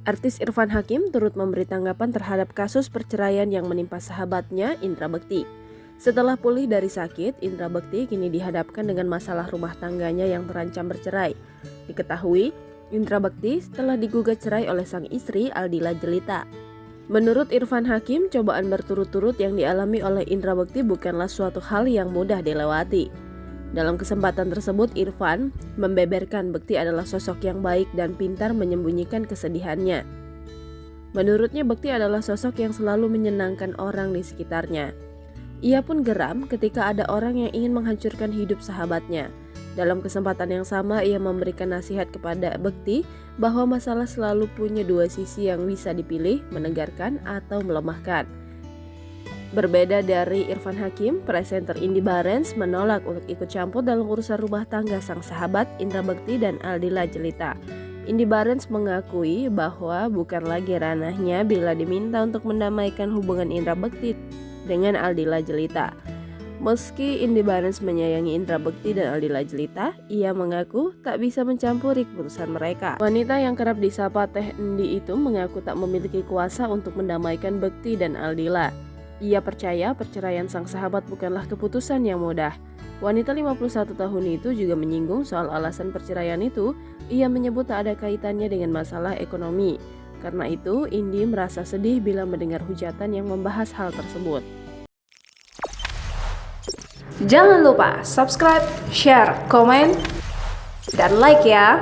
Artis Irfan Hakim turut memberi tanggapan terhadap kasus perceraian yang menimpa sahabatnya Indra Bekti. Setelah pulih dari sakit, Indra Bekti kini dihadapkan dengan masalah rumah tangganya yang terancam bercerai. Diketahui, Indra Bekti telah digugat cerai oleh sang istri Aldila Jelita. Menurut Irfan Hakim, cobaan berturut-turut yang dialami oleh Indra Bekti bukanlah suatu hal yang mudah dilewati. Dalam kesempatan tersebut, Irfan membeberkan Bekti adalah sosok yang baik dan pintar menyembunyikan kesedihannya. Menurutnya, Bekti adalah sosok yang selalu menyenangkan orang di sekitarnya. Ia pun geram ketika ada orang yang ingin menghancurkan hidup sahabatnya. Dalam kesempatan yang sama, ia memberikan nasihat kepada Bekti bahwa masalah selalu punya dua sisi yang bisa dipilih, menegarkan atau melemahkan. Berbeda dari Irfan Hakim, presenter Indy Barens menolak untuk ikut campur dalam urusan rumah tangga sang sahabat Indra Bekti dan Aldila Jelita. Indy Barens mengakui bahwa bukan lagi ranahnya bila diminta untuk mendamaikan hubungan Indra Bekti dengan Aldila Jelita. Meski Indy Barens menyayangi Indra Bekti dan Aldila Jelita, ia mengaku tak bisa mencampuri keputusan mereka. Wanita yang kerap disapa Teh Endi itu mengaku tak memiliki kuasa untuk mendamaikan Bekti dan Aldila. Ia percaya perceraian sang sahabat bukanlah keputusan yang mudah. Wanita 51 tahun itu juga menyinggung soal alasan perceraian itu. Ia menyebut tak ada kaitannya dengan masalah ekonomi. Karena itu, Indy merasa sedih bila mendengar hujatan yang membahas hal tersebut. Jangan lupa subscribe, share, komen, dan like ya!